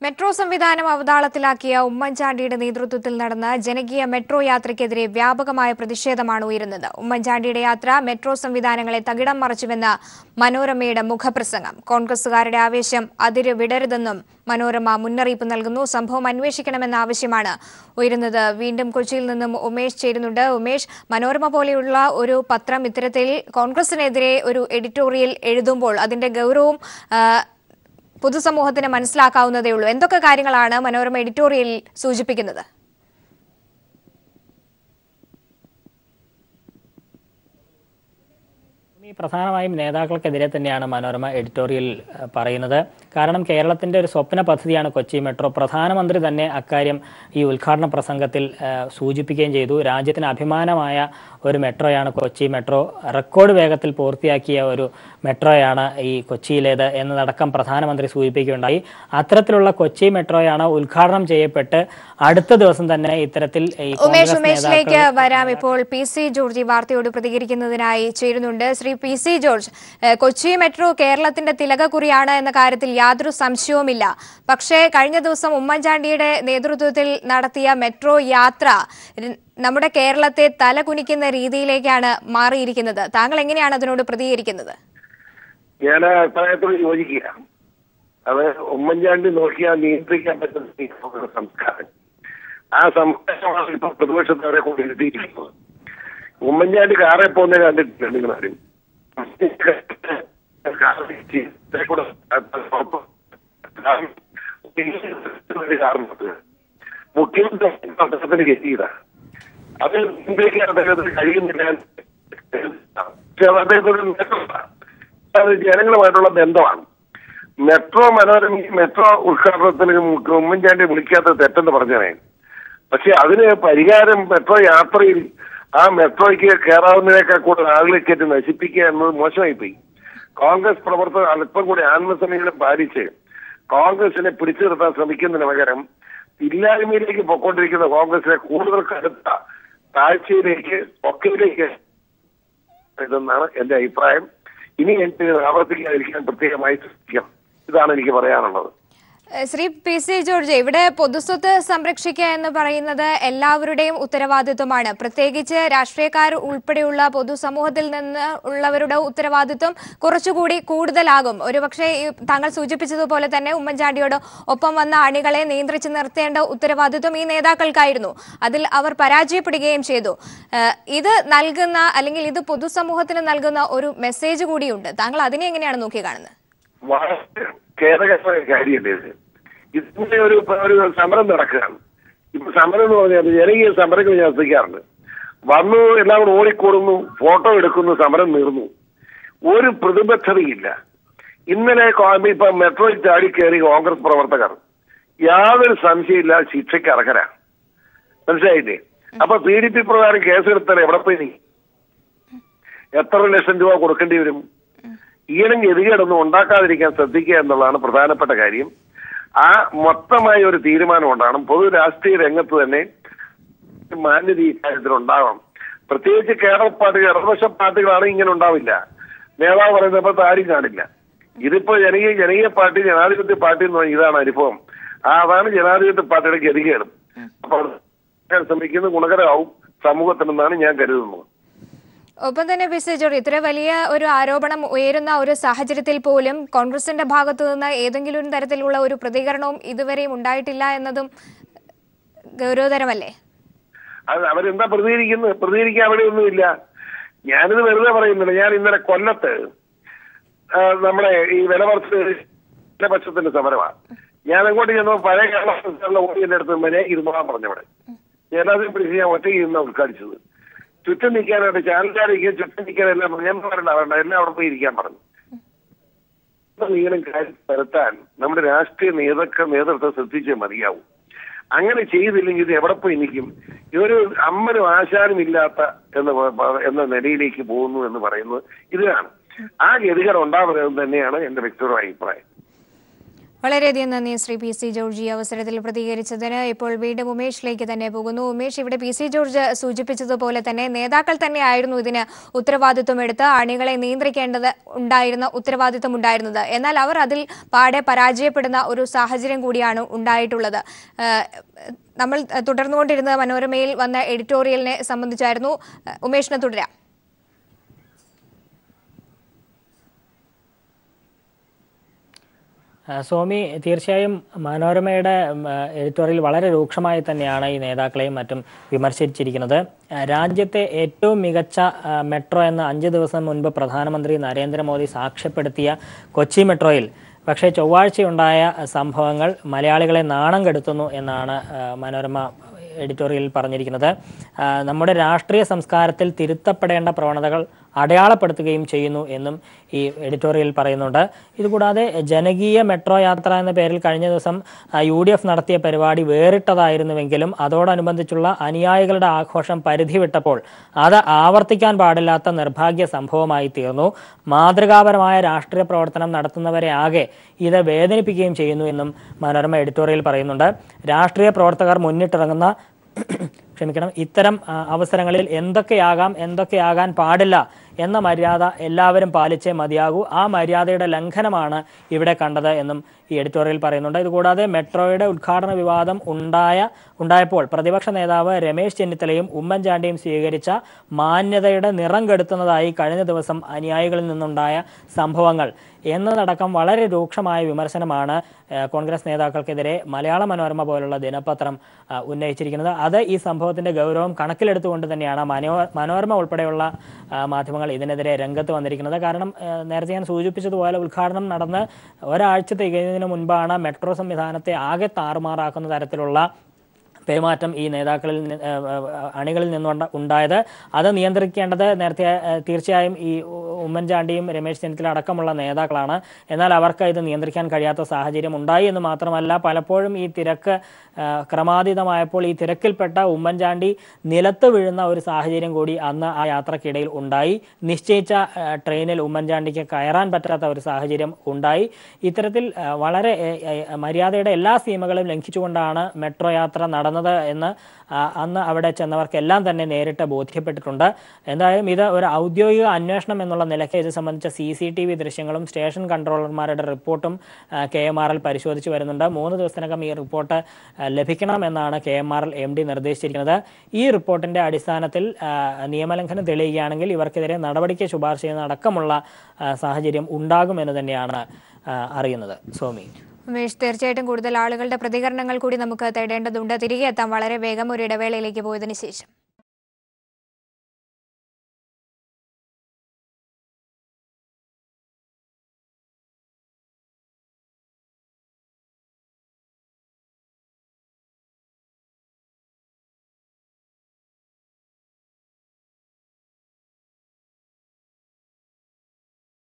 Metro സംവിധാനം അവതാളത്തിലാക്കിയ ഉമ്മൻചാണ്ടിയുടെ നേതൃത്വത്തിൽ നടന്ന ജനകീയ മെട്രോ യാത്രയ്ക്കെതിരെ വ്യാപകമായ പ്രതിഷേധമാണ് ഉയരുന്നത്. ഉമ്മൻചാണ്ടിയുടെ യാത്ര മെട്രോ സംവിധാനങ്ങളെ തകിടം മറിച്ചുവെന്ന മനോരമയുടെ മുഖപ്രസംഗം. കോൺഗ്രസുകാരുടെ ആവേശം അതിര് വിടരുതെന്നും മനോരമ മുന്നറിയിപ്പ് നൽകുന്നു. സംഭവം അന്വേഷിക്കണമെന്ന ആവശ്യമാണ് ഉയരുന്നത്. വീണ്ടും കൊച്ചിയിൽ നിന്നും ഉമേഷ് ചേരുന്നുണ്ട്. ഉമേഷ്, മനോരമ പോലെയുള്ള ഒരു പത്രം ഇത്തരത്തിൽ കോൺഗ്രസിനെതിരെ ഒരു എഡിറ്റോറിയൽ എഴുതുമ്പോൾ അതിന്റെ ഗൗരവം പൊതുസമൂഹത്തിന് മനസ്സിലാക്കാവുന്നതേ ഉള്ളൂ. എന്തൊക്കെ കാര്യങ്ങളാണ് മനോരമ എഡിറ്റോറിയലിൽ സൂചിപ്പിക്കുന്നത്? പ്രധാനമായും നേതാക്കൾക്കെതിരെ തന്നെയാണ് മനോരമ എഡിറ്റോറിയൽ പറയുന്നത്. കാരണം കേരളത്തിൻ്റെ ഒരു സ്വപ്ന പദ്ധതിയാണ് കൊച്ചി മെട്രോ. പ്രധാനമന്ത്രി തന്നെ അക്കാര്യം ഈ ഉദ്ഘാടന പ്രസംഗത്തിൽ സൂചിപ്പിക്കുകയും ചെയ്തു. രാജ്യത്തിന് അഭിമാനമായ ഒരു മെട്രോയാണ് കൊച്ചി മെട്രോ. റെക്കോർഡ് വേഗത്തിൽ പൂർത്തിയാക്കിയ ഒരു മെട്രോയാണ് ഈ കൊച്ചിയിലേത് എന്നതടക്കം പ്രധാനമന്ത്രി സൂചിപ്പിക്കുകയുണ്ടായി. അത്തരത്തിലുള്ള കൊച്ചി മെട്രോയാണ് ഉദ്ഘാടനം ചെയ്യപ്പെട്ട് അടുത്ത ദിവസം തന്നെ ഇത്തരത്തിൽ ഉമേഷിലേക്ക് വരാം. ഇപ്പോൾ PC ജോർജ് ഈ വാർത്തയോട് പ്രതികരിക്കുന്നതിനായി ചേരുന്നുണ്ട്. Shri PC George, Kochi metro കേരളത്തിന്റെ തിലകക്കുറിയാണ് എന്ന കാര്യത്തിൽ യാതൊരു സംശയവുമില്ല. പക്ഷേ കഴിഞ്ഞ ദിവസം ഉമ്മൻചാണ്ടിയുടെ നേതൃത്വത്തിൽ നടത്തിയ മെട്രോ യാത്ര നമ്മുടെ കേരളത്തെ തലകുനിക്കുന്ന രീതിയിലേക്കാണ് മാറിയിരിക്കുന്നത്. താങ്കൾ എങ്ങനെയാണ് അതിനോട് പ്രതികരിക്കുന്നത്? ഞാൻ അഭിപ്രായത്തോട് യോജിക്കുക. അത് ഉമ്മൻചാണ്ടി നോക്കിയാൽ നിയന്ത്രിക്കാൻ പറ്റുന്ന സംസ്കാരം. ആ സംസ്കാരമാണ് ഇപ്പൊ പ്രതിപക്ഷത്തെ അവരെ കൊണ്ട് എഴുതിയിരിക്കുന്നത്. ഉമ്മൻചാണ്ടി കാറെ പോകുന്ന കണ്ടിട്ടില്ല നിങ്ങളാരും. മുഖ്യമന്ത്രി എത്തിയതാ. അത് നിയന്ത്രിക്കാൻ അദ്ദേഹത്തിന് കഴിയുന്നില്ല. അത് ജനങ്ങളുമായിട്ടുള്ള ബന്ധമാണ്. മെട്രോ മെട്രോ ഉദ്ഘാടനത്തിന് ഉമ്മൻചാണ്ടി വിളിക്കാത്ത തെറ്റെന്ന് പറഞ്ഞേ. പക്ഷെ അതിന് പരിഹാരം മെട്രോ യാത്രയിൽ ആ മെട്രോയ്ക്ക് കയറാവുന്നതിനേക്കാൾ കൂടുതൽ ആളുകളെ കയറ്റി നശിപ്പിക്കുക എന്നത് മോശമായി പോയി. കോൺഗ്രസ് പ്രവർത്തകർ അല്പം കൂടി ആത്മസംയമനം പാലിച്ച് കോൺഗ്രസിനെ പിടിച്ചു നിർത്താൻ ശ്രമിക്കുന്നതിന് പകരം ഇല്ലായ്മയിലേക്ക് പൊയ്ക്കൊണ്ടിരിക്കുന്ന കോൺഗ്രസിനെ കൂടുതൽ കടുത്ത താഴ്ചയിലേക്ക് ഒക്കയിലേക്ക് ഇതെന്നാണ് എന്റെ അഭിപ്രായം. ഇനി എനിക്ക് ആവർത്തിക്കാതിരിക്കാൻ പ്രത്യേകമായി ശ്രമിക്കാം. ഇതാണ് എനിക്ക് പറയാനുള്ളത്. ശ്രീ PC ജോർജ്, ഇവിടെ പൊതുസ്വത്ത് സംരക്ഷിക്കുക എന്ന് പറയുന്നത് എല്ലാവരുടെയും ഉത്തരവാദിത്വമാണ്. പ്രത്യേകിച്ച് രാഷ്ട്രീയക്കാർ ഉൾപ്പെടെയുള്ള പൊതുസമൂഹത്തിൽ നിന്ന് ഉള്ളവരുടെ ഉത്തരവാദിത്വം കുറച്ചുകൂടി കൂടുതലാകും. ഒരുപക്ഷെ താങ്കൾ സൂചിപ്പിച്ചതുപോലെ തന്നെ ഉമ്മൻചാണ്ടിയോട് ഒപ്പം വന്ന അണികളെ നിയന്ത്രിച്ച് നിർത്തേണ്ട ഉത്തരവാദിത്വം ഈ നേതാക്കൾക്കായിരുന്നു. അതിൽ അവർ പരാജയപ്പെടുകയും ചെയ്തു. ഇത് നൽകുന്ന അല്ലെങ്കിൽ ഇത് പൊതുസമൂഹത്തിന് നൽകുന്ന ഒരു മെസ്സേജ് കൂടിയുണ്ട്. താങ്കൾ അതിനെ എങ്ങനെയാണ് നോക്കിക്കാണുന്നത്? ഖേദകരമായ കാര്യമല്ലേ ഇത്? ഇതിന്റെ ഒരു സമരം നടക്കുകയാണ്. ഇപ്പൊ സമരം എന്ന് പറഞ്ഞാൽ ജനകീയ സമരങ്ങൾ ഞാൻ ശ്രദ്ധിക്കാറുണ്ട്. വന്നു എല്ലാം കൂടെ ഓടിക്കൂടുന്നു, ഫോട്ടോ എടുക്കുന്നു, സമരം നീർന്നു. ഒരു പ്രതിബദ്ധതയില്ല. ഇന്നലെ ഇപ്പൊ മെട്രോയിൽ ചാടി കയറി കോൺഗ്രസ് പ്രവർത്തകർ യാതൊരു സംശയമില്ല ശിക്ഷയ്ക്ക് അർഹരാ. മനസ്സിലായില്ലേ? അപ്പൊ PDP പ്രകാരം കേസെടുത്താൽ എവിടെ പോയി എത്ര ലക്ഷം രൂപ കൊടുക്കേണ്ടി വരും? ഈയിനം ഗതികേടൊന്നും ഉണ്ടാക്കാതിരിക്കാൻ ശ്രദ്ധിക്കുക എന്നുള്ളതാണ് പ്രധാനപ്പെട്ട കാര്യം. ആ മൊത്തമായ ഒരു തീരുമാനം ഉണ്ടാകണം. പൊതു രാഷ്ട്രീയ രംഗത്ത് തന്നെ മാന്യത ഈ കാര്യത്തിലുണ്ടാകണം. പ്രത്യേകിച്ച് കേരള പാർട്ടികൾ, ഇടതുപക്ഷ പാർട്ടികളാണ് ഇങ്ങനെ ഉണ്ടാവില്ല. നേതാവ് പറയുന്നപ്പോൾ ആരും കാണില്ല. ഇതിപ്പോ ജനകീയ പാർട്ടി, ജനാധിപത്യ പാർട്ടി എന്ന് പറഞ്ഞാൽ ഇതാണ് അനുഭവം. അതാണ് ജനാധിപത്യ പാർട്ടിയുടെ ഗതികേടും. അപ്പൊ ശ്രമിക്കുന്നത് ഗുണകരമാവും സമൂഹത്തിനെന്നാണ് ഞാൻ കരുതുന്നത്. ഒപ്പം തന്നെ PC ജോർജ്, ഇത്ര വലിയ ഒരു ആരോപണം ഉയരുന്ന ഒരു സാഹചര്യത്തിൽ പോലും കോൺഗ്രസിന്റെ ഭാഗത്തു നിന്ന് ഏതെങ്കിലും തരത്തിലുള്ള ഒരു പ്രതികരണവും ഇതുവരെയും ഉണ്ടായിട്ടില്ല എന്നതും ഗൗരവതരമല്ലേ? അത് അവരെന്താ പ്രതികരിക്കാൻ അവിടെയൊന്നുമില്ല. ഞാനിത് വെറുതെ പറയുന്നില്ല. ഞാൻ ഇന്നലെ കൊല്ലത്ത് നമ്മുടെ ഈ വിലപക്ഷത്തിന്റെ സമരമാണ്. ഞാൻ അങ്ങോട്ട് ചെന്നപ്പോൾ പഴയ കേരള ഓടിയുടെ അടുത്ത് മര്യാദ ഇരുന്നോളാൻ പറഞ്ഞവിടെ. ഞാനതിനെ പിടിച്ച് ഞാൻ ഒറ്റയ്ക്ക് ഇരുന്ന ഉദ്ഘാടിച്ചത്. ചുറ്റും നിൽക്കാനായിട്ട് ചാനലുകാരിക്കുക, ചുറ്റും നിൽക്കാനെല്ലാം ഞാൻ പറയണ്ട, എല്ലാം അവിടെ പോയി ഇരിക്കാൻ പറഞ്ഞു. കാര്യം വരുത്താൻ നമ്മുടെ രാഷ്ട്രീയ നേതൃത്വം ശ്രദ്ധിച്ചേ മതിയാവും. അങ്ങനെ ചെയ്തില്ലെങ്കിൽ ഇത് എവിടെ പോയി നിൽക്കും? ഇതൊരു അമ്മനും ആശാനും ഇല്ലാത്ത എന്ന നിലയിലേക്ക് പോകുന്നു എന്ന് പറയുന്നത് ഇതിനാണ്. ആ ഗതികേട് ഉണ്ടാവരുതെന്ന് തന്നെയാണ് എന്റെ വ്യക്തിപരമായ അഭിപ്രായം. വളരെയധികം നന്ദി ശ്രീ പി സി ജോർജ് ഈ അവസരത്തിൽ പ്രതികരിച്ചതിന്. ഇപ്പോൾ വീണ്ടും ഉമേഷിലേക്ക് തന്നെ പോകുന്നു. ഉമേഷ്, ഇവിടെ പി സി ജോർജ് സൂചിപ്പിച്ചതുപോലെ തന്നെ നേതാക്കൾ തന്നെയായിരുന്നു ഇതിന് ഉത്തരവാദിത്വം എടുത്ത് അണികളെ നിയന്ത്രിക്കേണ്ടത് ഉത്തരവാദിത്വം ഉണ്ടായിരുന്നത്. എന്നാൽ അവർ അതിൽ പാടെ പരാജയപ്പെടുന്ന ഒരു സാഹചര്യം കൂടിയാണ് ഉണ്ടായിട്ടുള്ളത്. നമ്മൾ തുടർന്നുകൊണ്ടിരുന്ന മനോരമയിൽ വന്ന എഡിറ്റോറിയലിനെ സംബന്ധിച്ചായിരുന്നു. ഉമേഷിനെ തുടരാം. സ്വാമി, തീർച്ചയായും മനോരമയുടെ എഡിറ്റോറിയൽ വളരെ രൂക്ഷമായി തന്നെയാണ് ഈ നേതാക്കളെയും മറ്റും വിമർശിച്ചിരിക്കുന്നത്. രാജ്യത്തെ ഏറ്റവും മികച്ച മെട്രോ എന്ന് 5 ദിവസം മുൻപ് പ്രധാനമന്ത്രി നരേന്ദ്രമോദി സാക്ഷ്യപ്പെടുത്തിയ കൊച്ചി മെട്രോയിൽ പക്ഷേ ചൊവ്വാഴ്ചയുണ്ടായ സംഭവങ്ങൾ മലയാളികളെ നാണം കെടുത്തുന്നു എന്നാണ് മനോരമ എഡിറ്റോറിയലിൽ പറഞ്ഞിരിക്കുന്നത്. നമ്മുടെ രാഷ്ട്രീയ സംസ്കാരത്തിൽ തിരുത്തപ്പെടേണ്ട പ്രവണതകൾ അടയാളപ്പെടുത്തുകയും ചെയ്യുന്നു എന്നും ഈ എഡിറ്റോറിയൽ പറയുന്നുണ്ട്. ഇതുകൂടാതെ ജനകീയ മെട്രോ യാത്ര എന്ന പേരിൽ കഴിഞ്ഞ ദിവസം UDF നടത്തിയ പരിപാടി വേറിട്ടതായിരുന്നുവെങ്കിലും അതോടനുബന്ധിച്ചുള്ള അനുയായികളുടെ ആഘോഷം പരിധി വിട്ടപ്പോൾ അത് ആവർത്തിക്കാൻ പാടില്ലാത്ത നിർഭാഗ്യ സംഭവമായി തീർന്നു. മാതൃകാപരമായ രാഷ്ട്രീയ പ്രവർത്തനം നടത്തുന്നവരെ ആകെ ഇത് വേദനിപ്പിക്കുകയും ചെയ്യുന്നു എന്നും മനോരമ എഡിറ്റോറിയൽ പറയുന്നുണ്ട്. രാഷ്ട്രീയ പ്രവർത്തകർ മുന്നിട്ടിറങ്ങുന്ന ഇത്തരം അവസരങ്ങളിൽ എന്തൊക്കെയാകാൻ പാടില്ല എന്ന മര്യാദ എല്ലാവരും പാലിച്ചേ മതിയാകൂ. ആ മര്യാദയുടെ ലംഘനമാണ് ഇവിടെ കണ്ടത് എന്നും ഈ എഡിറ്റോറിയൽ പറയുന്നുണ്ട്. ഇതുകൂടാതെ മെട്രോയുടെ ഉദ്ഘാടന വിവാദം ഉണ്ടായപ്പോൾ പ്രതിപക്ഷ നേതാവ് രമേശ് ചെന്നിത്തലയും ഉമ്മൻചാണ്ടിയും സ്വീകരിച്ച മാന്യതയുടെ നിറം കെടുത്തുന്നതായി കഴിഞ്ഞ ദിവസം അനുയായികളിൽ നിന്നുണ്ടായ സംഭവങ്ങൾ എന്നതടക്കം വളരെ രൂക്ഷമായ വിമർശനമാണ് കോൺഗ്രസ് നേതാക്കൾക്കെതിരെ മലയാള മനോരമ പോലുള്ള ദിനപത്രം ഉന്നയിച്ചിരിക്കുന്നത്. അത് ഈ സംഭവത്തിന്റെ ഗൗരവം കണക്കിലെടുത്തുകൊണ്ട് തന്നെയാണ് മനോരമ ഉൾപ്പെടെയുള്ള മാധ്യമങ്ങൾ ഇതിനെതിരെ രംഗത്ത് വന്നിരിക്കുന്നത്. കാരണം നേരത്തെ ഞാൻ സൂചിപ്പിച്ചതുപോലെ ഉദ്ഘാടനം നടന്ന് ഒരാഴ്ച തികയുന്നതിന് മുൻപാണ് മെട്രോ സംവിധാനത്തെ ആകെ താറുമാറാക്കുന്ന തരത്തിലുള്ള പെരുമാറ്റം ഈ അണികളിൽ നിന്നുണ്ടായത്. അത് നിയന്ത്രിക്കേണ്ടത് നേരത്തെ തീർച്ചയായും ഈ ഉമ്മൻചാണ്ടിയും രമേശ് ചെന്നിത്തല അടക്കമുള്ള നേതാക്കളാണ്. എന്നാൽ അവർക്ക് ഇത് നിയന്ത്രിക്കാൻ കഴിയാത്ത സാഹചര്യം ഉണ്ടായി എന്ന് മാത്രമല്ല, പലപ്പോഴും ഈ തിരക്ക് ക്രമാതീതമായപ്പോൾ ഈ തിരക്കിൽപ്പെട്ട ഉമ്മൻചാണ്ടി നിലത്ത് വീഴുന്ന ഒരു സാഹചര്യം കൂടി അന്ന് ആ യാത്രക്കിടയിൽ ഉണ്ടായി. നിശ്ചയിച്ച ട്രെയിനിൽ ഉമ്മൻചാണ്ടിക്ക് കയറാൻ പറ്റാത്ത ഒരു സാഹചര്യം ഉണ്ടായി. ഇത്തരത്തിൽ വളരെ മര്യാദയുടെ എല്ലാ സീമകളും ലംഘിച്ചുകൊണ്ടാണ് മെട്രോ യാത്ര നടന്നത് എന്ന് അന്ന് അവിടെ ചെന്നവർക്കെല്ലാം തന്നെ നേരിട്ട് ബോധ്യപ്പെട്ടിട്ടുണ്ട്. എന്തായാലും ഇത് ഒരു ഔദ്യോഗിക അന്വേഷണം എന്നുള്ള നിലയ്ക്ക് ഇത് സംബന്ധിച്ച CCTV ദൃശ്യങ്ങളും സ്റ്റേഷൻ കൺട്രോളർമാരുടെ റിപ്പോർട്ടും KMRL പരിശോധിച്ച് വരുന്നുണ്ട്. 3 ദിവസത്തിനകം ഈ റിപ്പോർട്ട് ലഭിക്കണമെന്നാണ് KMRL MD നിർദ്ദേശിച്ചിരിക്കുന്നത്. ഈ റിപ്പോർട്ടിന്റെ അടിസ്ഥാനത്തിൽ നിയമലംഘനം തെളിയുകയാണെങ്കിൽ ഇവർക്കെതിരെ നടപടിക്ക് ശുപാർശ ചെയ്യുന്ന അടക്കമുള്ള സാഹചര്യം ഉണ്ടാകുമെന്ന് തന്നെയാണ് അറിയുന്നത്. സോമി, ഉമേഷ്, തീർച്ചയായിട്ടും കൂടുതൽ ആളുകളുടെ പ്രതികരണങ്ങൾ കൂടി നമുക്ക് തേടേണ്ടതുണ്ട്. തിരികെ എത്താം വളരെ വേഗം ഒരു ഇടവേളയിലേക്ക് പോയതിനു ശേഷം.